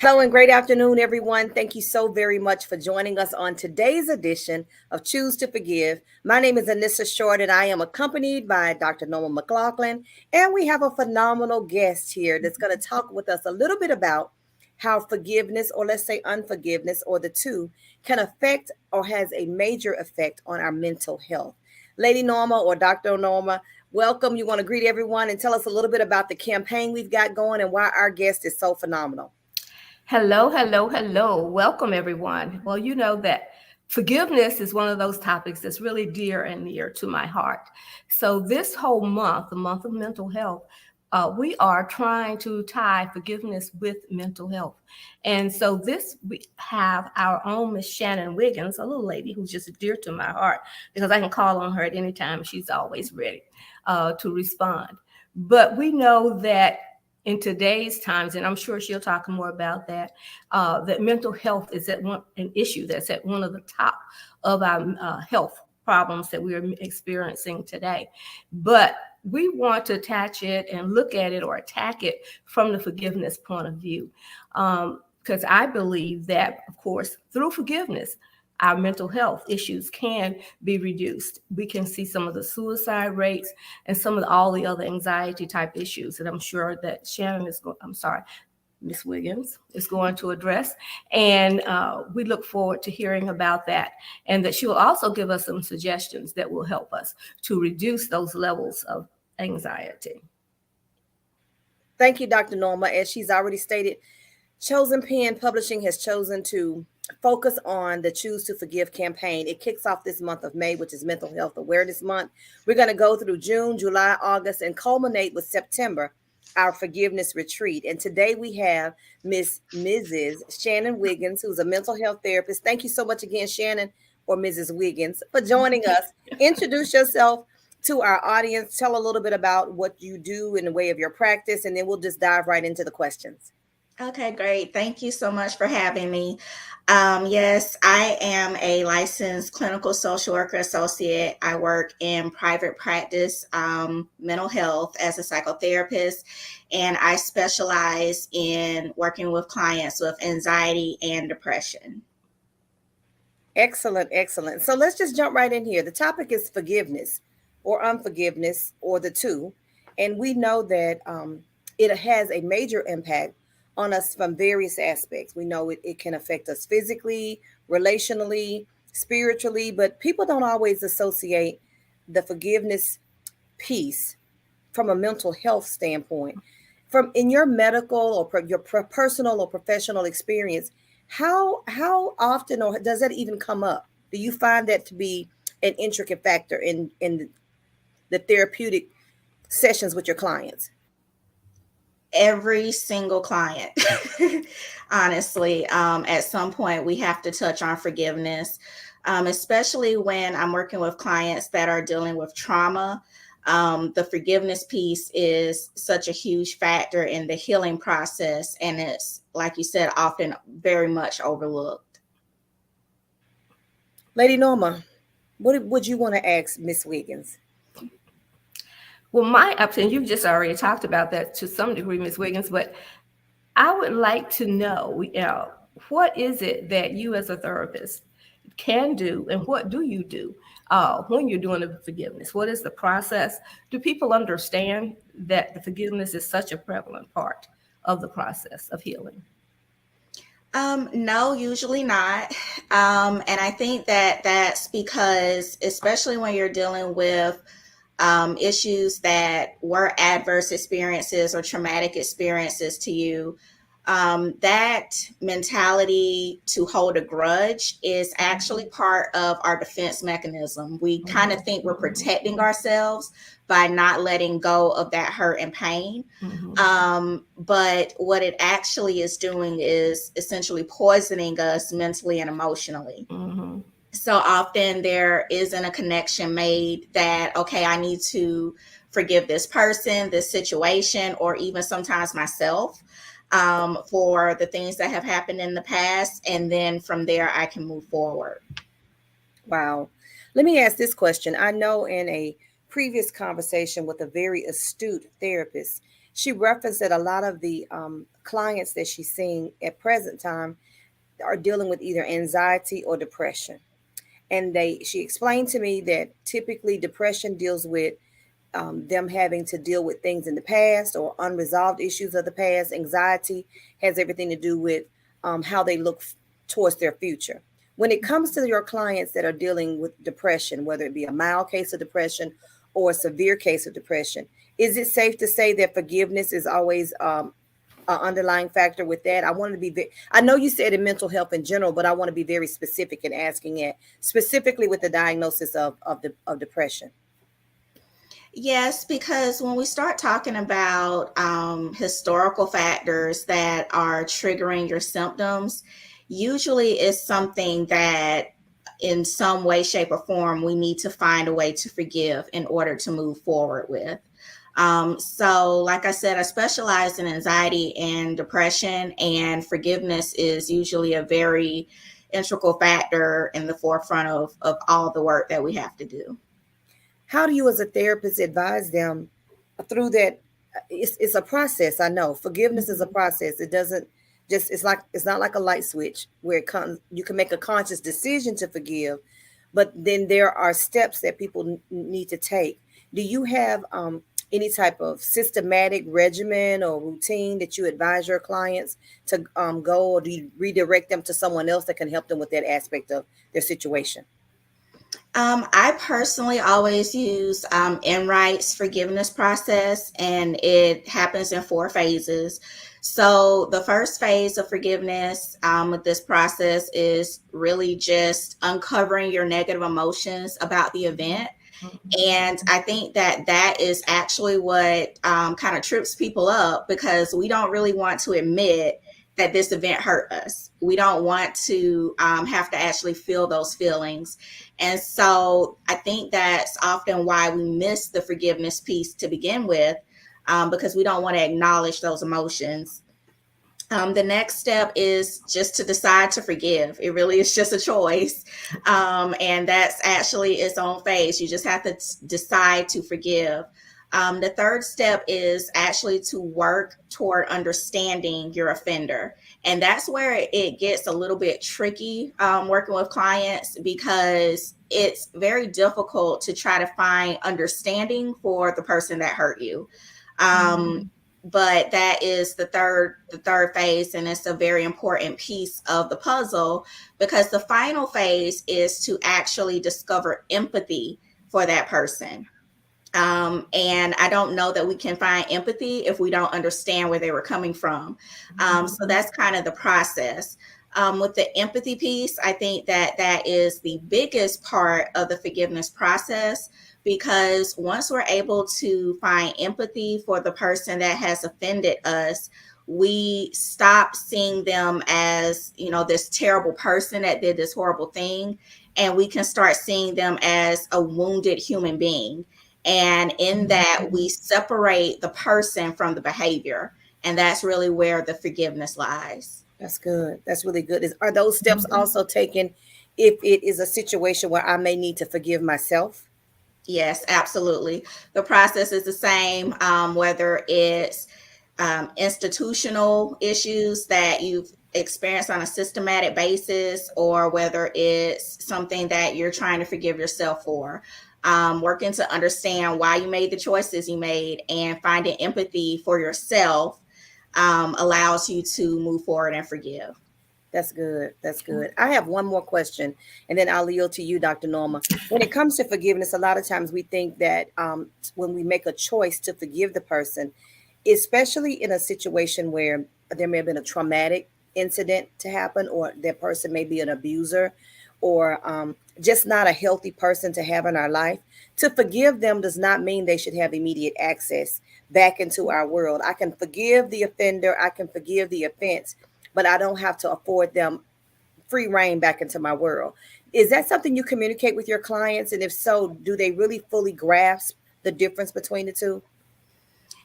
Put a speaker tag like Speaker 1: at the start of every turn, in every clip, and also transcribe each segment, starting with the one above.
Speaker 1: Hello and great afternoon, everyone. Thank you so very much for joining us on today's edition of Choose to Forgive. My name is Anissa Short, and I am accompanied by Dr. Norma McLaughlin. And we have a phenomenal guest here that's going to talk with us a little bit about how forgiveness, or let's say unforgiveness, or the two, can affect or has a major effect on our mental health. Lady Norma or Dr. Norma, welcome. You want to greet everyone and tell us a little bit about the campaign we've got going and why our guest is so phenomenal.
Speaker 2: Hello, hello, hello. Welcome, everyone. Well, you know that forgiveness is one of those topics that's really dear and near to my heart. So, this whole month, the month of mental health, we are trying to tie forgiveness with mental health. And so, this we have our own Miss Shannon Wiggins, a little lady who's just dear to my heart because I can call on her at any time. She's always ready to respond. But we know that in today's times, and I'm sure she'll talk more about that, that mental health is an issue that's at one of the top of our health problems that we are experiencing today. But we want to attach it and look at it or attack it from the forgiveness point of view. Because I believe that, of course, through forgiveness, our mental health issues can be reduced. We can see some of the suicide rates and some of all the other anxiety type issues that I'm sure that Miss Wiggins is going to address. And we look forward to hearing about that. And that she will also give us some suggestions that will help us to reduce those levels of anxiety.
Speaker 1: Thank you, Dr. Norma. As she's already stated, Chosen Pen Publishing has chosen to focus on the Choose to Forgive campaign. It kicks off this month of May, which is Mental Health Awareness Month. We're going to go through June, July, August, and culminate with September, our forgiveness retreat. And today we have Mrs. Shannon Wiggins, who's a mental health therapist. Thank you so much again, Shannon, or Mrs. Wiggins, for joining us. Introduce yourself to our audience. Tell a little bit about what you do in the way of your practice, and then we'll just dive right into the questions.
Speaker 3: Okay, great. Thank you so much for having me. Yes, I am a licensed clinical social worker associate. I work in private practice, mental health as a psychotherapist, and I specialize in working with clients with anxiety and depression.
Speaker 1: Excellent, excellent. So let's just jump right in here. The topic is forgiveness or unforgiveness or the two. And we know that it has a major impact on us from various aspects. We know it can affect us physically, relationally, spiritually, but people don't always associate the forgiveness piece from a mental health standpoint. From in your medical or your personal or professional experience, how often or does that even come up? Do you find that to be an intricate factor in the therapeutic sessions with your clients?
Speaker 3: Every single client, honestly, at some point we have to touch on forgiveness, especially when I'm working with clients that are dealing with trauma. The forgiveness piece is such a huge factor in the healing process, and it's, like you said, often very much overlooked.
Speaker 1: Lady Norma, what would you want to ask Miss Wiggins?
Speaker 2: Well, my opinion, you've just already talked about that to some degree, Ms. Wiggins, but I would like to know, what is it that you as a therapist can do and what do you do when you're doing the forgiveness? What is the process? Do people understand that the forgiveness is such a prevalent part of the process of healing?
Speaker 3: No, usually not. And I think that that's because, especially when you're dealing with issues that were adverse experiences or traumatic experiences to you, that mentality to hold a grudge is actually part of our defense mechanism. We kind of think we're protecting ourselves by not letting go of that hurt and pain. But what it actually is doing is essentially poisoning us mentally and emotionally. So often there isn't a connection made that, okay, I need to forgive this person, this situation, or even sometimes myself for the things that have happened in the past. And then from there, I can move forward.
Speaker 1: Wow. Let me ask this question. I know in a previous conversation with a very astute therapist she referenced that a lot of the clients that she's seeing at present time are dealing with either anxiety or depression. And she explained to me that typically depression deals with them having to deal with things in the past or unresolved issues of the past. Anxiety has everything to do with how they look towards their future. When it comes to your clients that are dealing with depression, whether it be a mild case of depression or a severe case of depression, is it safe to say that forgiveness is always an underlying factor with that? I wanted to be I know you said in mental health in general, but I want to be very specific in asking it specifically with the diagnosis of depression.
Speaker 3: Yes, because when we start talking about historical factors that are triggering your symptoms, usually it's something that in some way, shape, or form, we need to find a way to forgive in order to move forward with. So, like I said, I specialize in anxiety and depression, and forgiveness is usually a very integral factor in the forefront of all the work that we have to do.
Speaker 1: How do you as a therapist advise them through that? It's a process. I know forgiveness is a process. It doesn't just, it's not like a light switch where it comes, you can make a conscious decision to forgive, but then there are steps that people need to take. Do you have any type of systematic regimen or routine that you advise your clients to go, or do you redirect them to someone else that can help them with that aspect of their situation?
Speaker 3: I personally always use Enright's forgiveness process, and it happens in 4 phases. So, the first phase of forgiveness with this process is really just uncovering your negative emotions about the event. And I think that that is actually what kind of trips people up, because we don't really want to admit that this event hurt us. We don't want to have to actually feel those feelings. And so I think that's often why we miss the forgiveness piece to begin with, because we don't want to acknowledge those emotions. The next step is just to decide to forgive. It really is just a choice. And that's actually its own phase. You just have to decide to forgive. The third step is actually to work toward understanding your offender. And that's where it gets a little bit tricky working with clients, because it's very difficult to try to find understanding for the person that hurt you. But that is the third phase, and it's a very important piece of the puzzle, because the final phase is to actually discover empathy for that person. And I don't know that we can find empathy if we don't understand where they were coming from. So that's kind of the process. With the empathy piece, I think that that is the biggest part of the forgiveness process, because once we're able to find empathy for the person that has offended us, we stop seeing them as, this terrible person that did this horrible thing, and we can start seeing them as a wounded human being. And in that, we separate the person from the behavior. And that's really where the forgiveness lies.
Speaker 1: That's good. That's really good. Are those steps also taken if it is a situation where I may need to forgive myself?
Speaker 3: Yes, absolutely. The process is the same, whether it's institutional issues that you've experienced on a systematic basis, or whether it's something that you're trying to forgive yourself for. Working to understand why you made the choices you made and finding empathy for yourself allows you to move forward and forgive.
Speaker 1: That's good. That's good. I have one more question, and then I'll yield to you, Dr. Norma. When it comes to forgiveness, a lot of times we think that when we make a choice to forgive the person, especially in a situation where there may have been a traumatic incident to happen, or that person may be an abuser, or just not a healthy person to have in our life, to forgive them does not mean they should have immediate access back into our world. I can forgive the offender, I can forgive the offense, but I don't have to afford them free reign back into my world. Is that something you communicate with your clients? And if so, do they really fully grasp the difference between the two?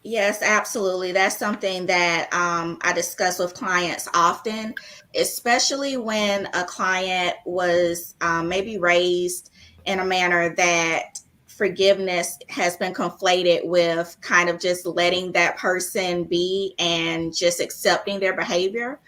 Speaker 3: Yes, absolutely. That's something that I discuss with clients often, especially when a client was maybe raised in a manner that forgiveness has been conflated with kind of just letting that person be and just accepting their behavior.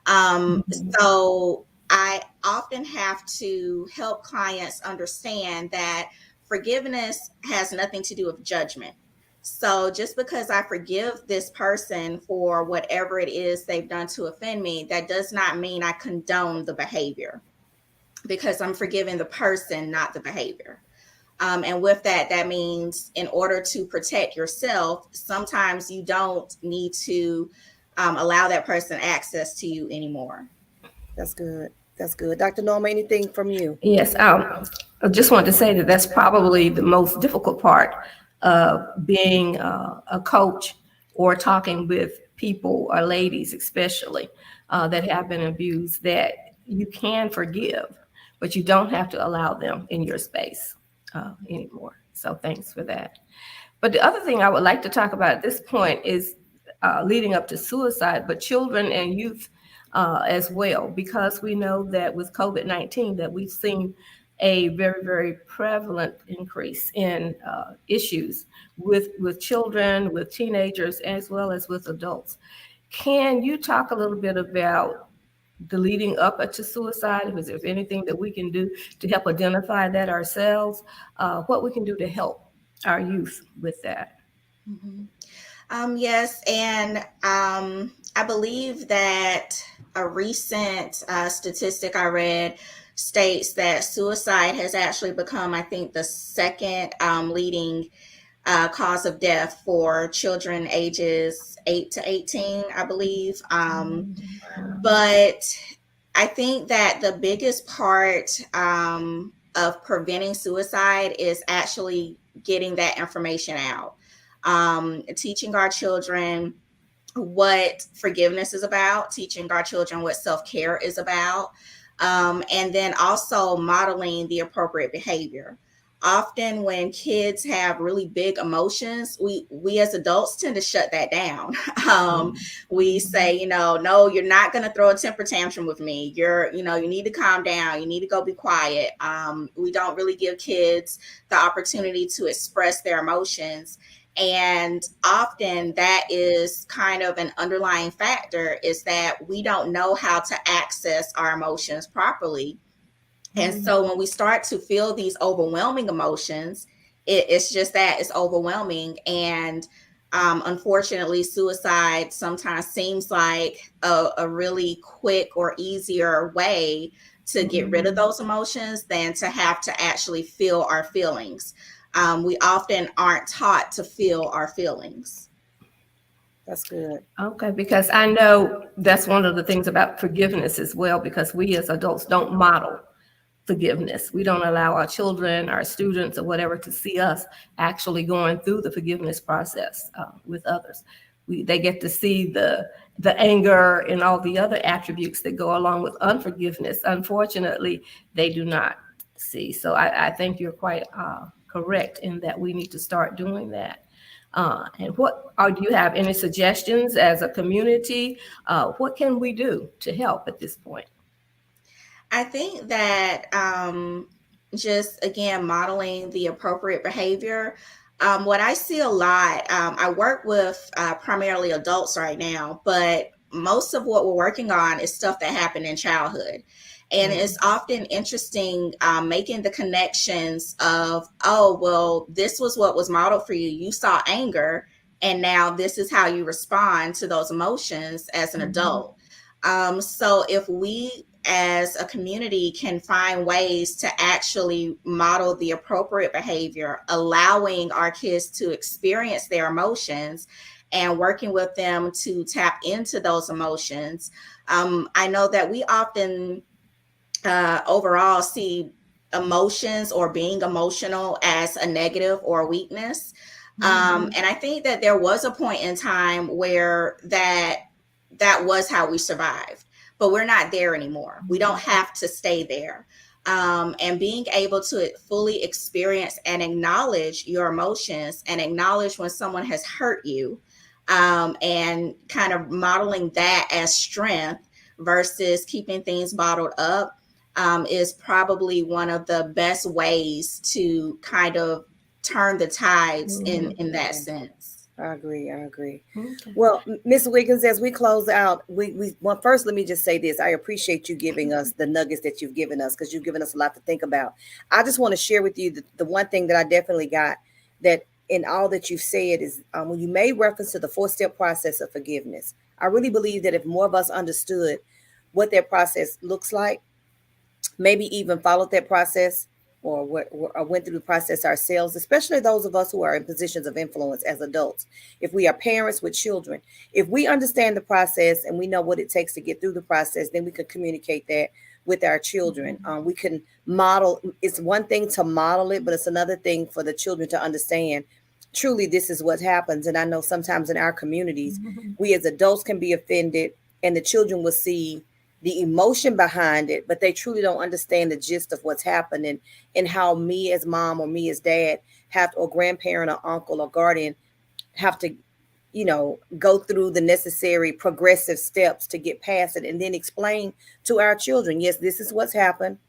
Speaker 3: So I often have to help clients understand that forgiveness has nothing to do with judgment. So just because I forgive this person for whatever it is they've done to offend me, that does not mean I condone the behavior, because I'm forgiving the person, not the behavior. And with that, that means in order to protect yourself, sometimes you don't need to allow that person access to you anymore.
Speaker 1: That's good. That's good. Dr. Norma, anything from you?
Speaker 2: Yes, I just wanted to say that that's probably the most difficult part of being a coach or talking with people or ladies, especially that have been abused, that you can forgive, but you don't have to allow them in your space anymore. So thanks for that. But the other thing I would like to talk about at this point is leading up to suicide, but children and youth as well, because we know that with COVID-19 that we've seen a very, very prevalent increase in issues with children, with teenagers, as well as with adults. Can you talk a little bit about the leading up to suicide? Is there anything that we can do to help identify that ourselves? What we can do to help our youth with that?
Speaker 3: Mm-hmm. Yes, and I believe that a recent statistic I read states that suicide has actually become, I think, the second leading cause of death for children ages 8 to 18, I believe. But I think that the biggest part of preventing suicide is actually getting that information out. Teaching our children what forgiveness is about, teaching our children what self-care is about, and then also modeling the appropriate behavior. Often when kids have really big emotions, we as adults tend to shut that down. We say, no, you're not going to throw a temper tantrum with me. You need to calm down. You need to go be quiet. We don't really give kids the opportunity to express their emotions. And often that is kind of an underlying factor, is that we don't know how to access our emotions properly. And so when we start to feel these overwhelming emotions, it's just that it's overwhelming. And unfortunately, suicide sometimes seems like a really quick or easier way to get rid of those emotions than to have to actually feel our feelings. We often aren't taught to feel our feelings.
Speaker 1: That's good.
Speaker 2: Okay, because I know that's one of the things about forgiveness as well, because we as adults don't model forgiveness. We don't allow our children, our students, or whatever to see us actually going through the forgiveness process with others. They get to see the anger and all the other attributes that go along with unforgiveness. Unfortunately, they do not see. So I think you're quite correct in that we need to start doing that. And do you have any suggestions as a community? What can we do to help at this point?
Speaker 3: I think that just, again, modeling the appropriate behavior. What I see a lot, I work with primarily adults right now, but most of what we're working on is stuff that happened in childhood. And it's often interesting making the connections of, oh, well, this was what was modeled for you. You saw anger, and now this is how you respond to those emotions as an adult. So if we as a community can find ways to actually model the appropriate behavior, allowing our kids to experience their emotions and working with them to tap into those emotions. I know that we often overall see emotions or being emotional as a negative or a weakness. And I think that there was a point in time where that was how we survived, but we're not there anymore. We don't have to stay there. And being able to fully experience and acknowledge your emotions and acknowledge when someone has hurt you, and kind of modeling that as strength versus keeping things bottled up, is probably one of the best ways to kind of turn the tides in that
Speaker 1: Okay.
Speaker 3: sense.
Speaker 1: I agree. I agree.
Speaker 2: Okay.
Speaker 1: Well, Miss Wiggins, as we close out, well, first let me just say this. I appreciate you giving us the nuggets that you've given us because you've given us a lot to think about. I just want to share with you the one thing that I definitely got that in all that you've said is when you made reference to the 4-step process of forgiveness. I really believe that if more of us understood what that process looks like, maybe even followed that process or went through the process ourselves, especially those of us who are in positions of influence as adults. If we are parents with children, if we understand the process and we know what it takes to get through the process, then we can communicate that with our children. We can model. It's one thing to model it, but it's another thing for the children to understand. Truly, this is what happens. And I know sometimes in our communities, we as adults can be offended, and the children will see the emotion behind it, but they truly don't understand the gist of what's happening and how me as mom or me as dad have to, or grandparent or uncle or guardian have to, go through the necessary progressive steps to get past it and then explain to our children, yes, this is what's happened.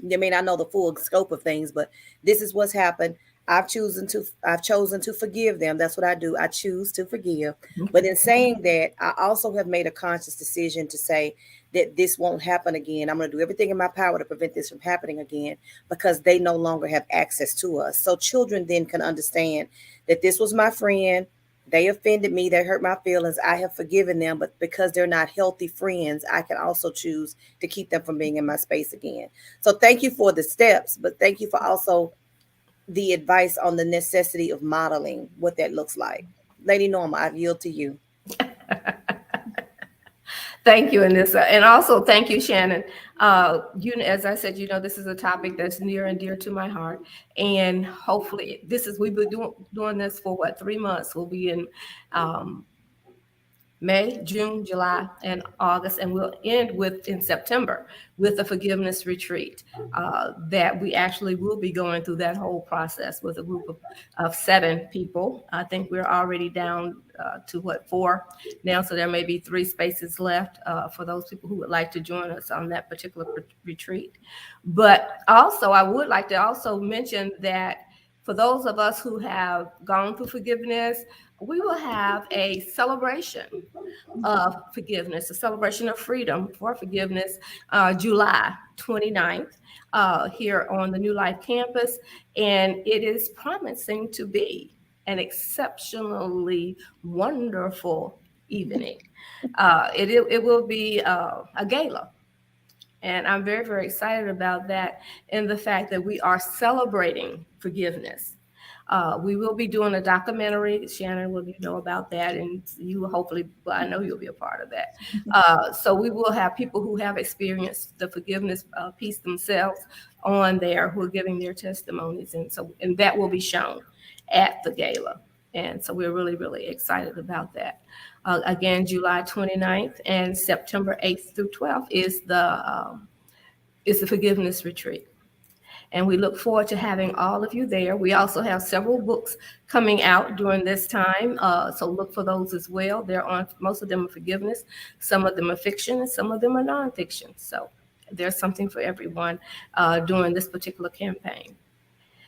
Speaker 1: You may not know the full scope of things, but this is what's happened. I've chosen to forgive them. That's what I do. I choose to forgive. But in saying that, I also have made a conscious decision to say that this won't happen again. I'm going to do everything in my power to prevent this from happening again because they no longer have access to us. So children then can understand that this was my friend. They offended me. They hurt my feelings. I have forgiven them. But because they're not healthy friends, I can also choose to keep them from being in my space again. So thank you for the steps, but thank you for also the advice on the necessity of modeling what that looks like. Lady Norma, I yield to you.
Speaker 2: Thank you, Anissa. And also thank you, Shannon. As I said, this is a topic that's near and dear to my heart. And hopefully we've been doing this for 3 months. We'll be in May, June, July, and August, and we'll end in September with a forgiveness retreat that we actually will be going through that whole process with a group of 7 people. I think we're already down to 4 now, so there may be 3 spaces left for those people who would like to join us on that particular retreat. But also, I would like to also mention that for those of us who have gone through forgiveness, we will have a celebration of forgiveness, a celebration of freedom for forgiveness, July 29th, here on the New Life campus. And it is promising to be an exceptionally wonderful evening. It will be a gala. And I'm very, very excited about that and the fact that we are celebrating forgiveness. We will be doing a documentary. Shannon will know about that, and you will hopefully, well, I know you'll be a part of that. So we will have people who have experienced the forgiveness piece themselves on there who are giving their testimonies, and that will be shown at the gala. And so we're really, really excited about that. Again, July 29th and September 8th through 12th is the forgiveness retreat. And we look forward to having all of you there. We also have several books coming out during this time, so look for those as well. Most of them are forgiveness, some of them are fiction, and some of them are nonfiction. So there's something for everyone during this particular campaign.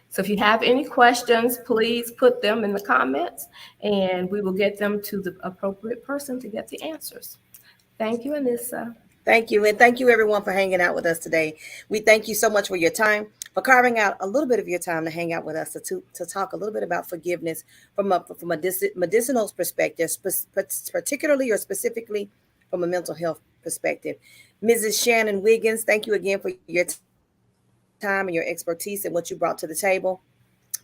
Speaker 2: So if you have any questions, please put them in the comments, and we will get them to the appropriate person to get the answers. Thank you, Anissa.
Speaker 1: Thank you. And thank you, everyone, for hanging out with us today. We thank you so much for your time, for carving out a little bit of your time to hang out with us, to talk a little bit about forgiveness from a medicinal perspective, particularly or specifically from a mental health perspective. Mrs. Shannon Wiggins, thank you again for your time and your expertise and what you brought to the table.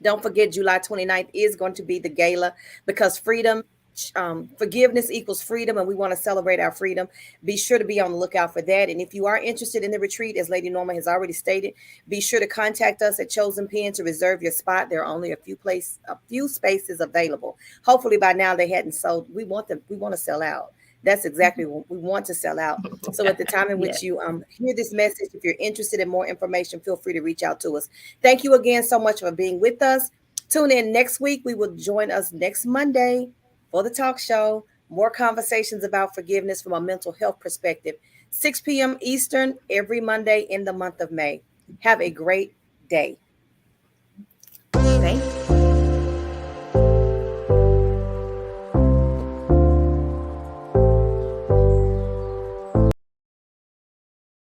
Speaker 1: Don't forget, July 29th is going to be the gala because forgiveness equals freedom, and we want to celebrate our freedom. Be sure to be on the lookout for that. And if you are interested in the retreat, as Lady Norma has already stated, be sure to contact us at Chosen Pen to reserve your spot. There are only a few spaces available. Hopefully by now they hadn't sold. We want to sell out. That's exactly what we want to sell out. So at the time in which you hear this message, if you're interested in more information, feel free to reach out to us. Thank you again so much for being with us. Tune in next week. We will join us next Monday for the talk show. More conversations about forgiveness from a mental health perspective. 6 p.m. Eastern every Monday in the month of May. Have a great day.